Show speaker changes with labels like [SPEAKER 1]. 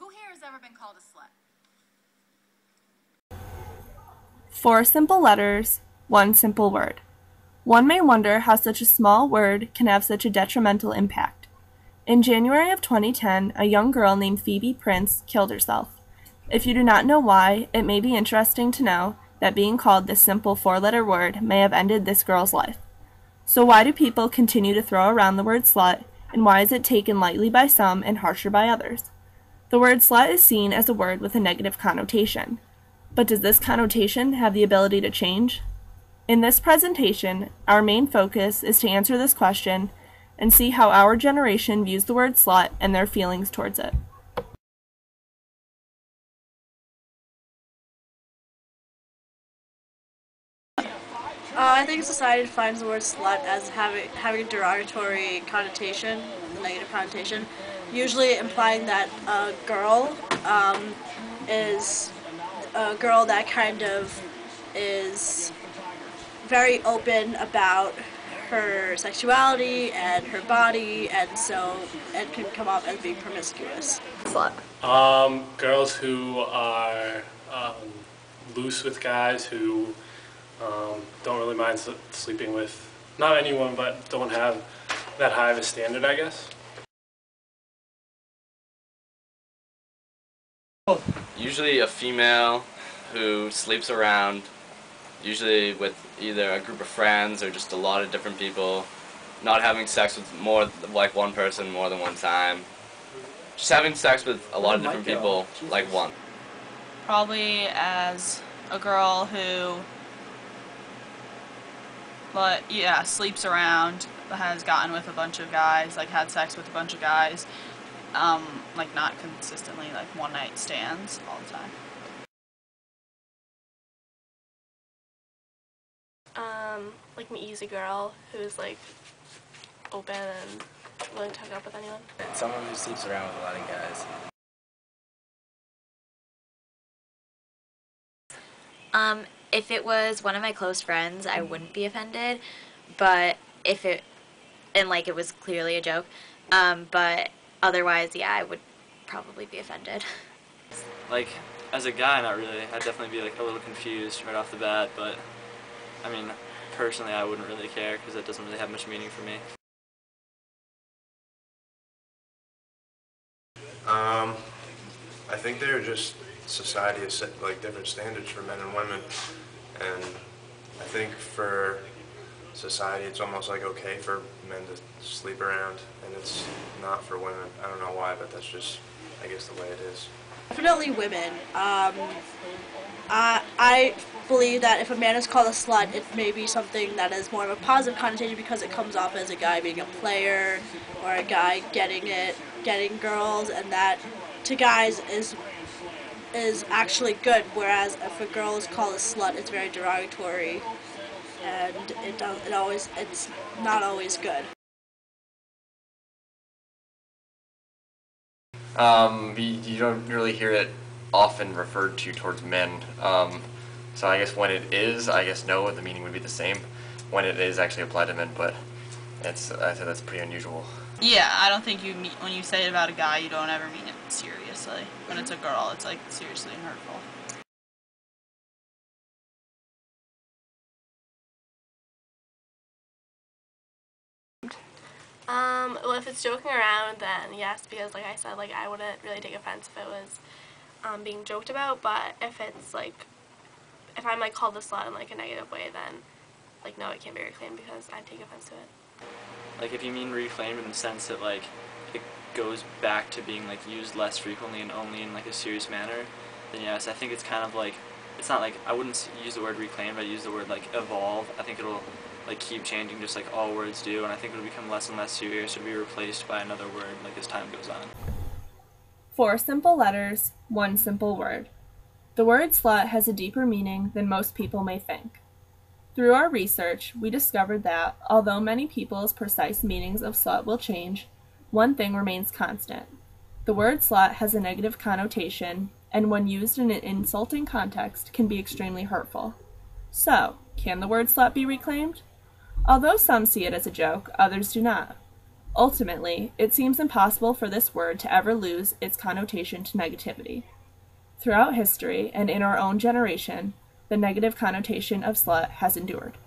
[SPEAKER 1] Who here has ever been called a slut?
[SPEAKER 2] 4 simple letters, 1 simple word. One may wonder how such a small word can have such a detrimental impact. In January of 2010, a young girl named Phoebe Prince killed herself. If you do not know why, it may be interesting to know that being called this simple 4-letter word may have ended this girl's life. So why do people continue to throw around the word slut, and why is it taken lightly by some and harsher by others? The word slut is seen as a word with a negative connotation. But does this connotation have the ability to change? In this presentation, our main focus is to answer this question and see how our generation views the word slut and their feelings towards it.
[SPEAKER 3] I think society defines the word slut as having a derogatory connotation, a negative connotation, usually implying that a girl is a girl that kind of is very open about her sexuality and her body, and so it can come off as being promiscuous.
[SPEAKER 4] Slut.
[SPEAKER 5] Girls who are loose with guys, who don't really mind sleeping with not anyone, but don't have that high of a standard, I guess.
[SPEAKER 6] Usually a female who sleeps around, usually with either a group of friends or just a lot of different people, not having sex with more like one person more than one time, just having sex with a lot of different people like one.
[SPEAKER 7] Probably as a girl who, sleeps around, has gotten with a bunch of guys, like had sex with a bunch of guys, like not consistently, like one-night stands all the time.
[SPEAKER 8] Like an easy girl who's like open and willing to hook up with anyone.
[SPEAKER 9] Someone who sleeps around with a lot of guys.
[SPEAKER 4] If it was one of my close friends, I wouldn't be offended, but if it was clearly a joke, but otherwise, yeah, I would probably be offended.
[SPEAKER 10] Like, as a guy, not really. I'd definitely be like a little confused right off the bat, but I mean, personally, I wouldn't really care because that doesn't really have much meaning for me.
[SPEAKER 11] I think they're just, society has set like different standards for men and women, and I think for society it's almost like okay for men to sleep around, and it's not for women. I don't know why, but that's just, I guess, the way it is.
[SPEAKER 3] Definitely women. I believe that if a man is called a slut, it may be something that is more of a positive connotation because it comes off as a guy being a player or a guy getting girls, and that to guys is actually good, whereas if a girl is called a slut, it's very derogatory, and it's not always good.
[SPEAKER 12] You don't really hear it often referred to towards men. So I guess when it is, I guess no, the meaning would be the same. When it is actually applied to men, but I said that's pretty unusual.
[SPEAKER 7] Yeah, I don't think when you say it about a guy, you don't ever mean it seriously. When it's a girl, it's like seriously and hurtful.
[SPEAKER 8] Well, if it's joking around, then yes, because like I said, like I wouldn't really take offense if it was being joked about. But if it's like, if I'm like called a slut in like a negative way, then like no, it can't be reclaimed because I'd take offense to it.
[SPEAKER 10] Like if you mean reclaimed in the sense that like it goes back to being like used less frequently and only in like a serious manner, then yes, I think it's kind of like, it's not like, I wouldn't use the word reclaimed, I'd use the word like evolve. I think it'll like keep changing just like all words do, and I think it'll become less and less serious or be replaced by another word like as time goes on.
[SPEAKER 2] 4 simple letters, 1 simple word. The word slut has a deeper meaning than most people may think. Through our research, we discovered that, although many people's precise meanings of slut will change, one thing remains constant. The word slut has a negative connotation, and when used in an insulting context, can be extremely hurtful. So, can the word slut be reclaimed? Although some see it as a joke, others do not. Ultimately, it seems impossible for this word to ever lose its connotation to negativity. Throughout history and in our own generation, the negative connotation of slut has endured.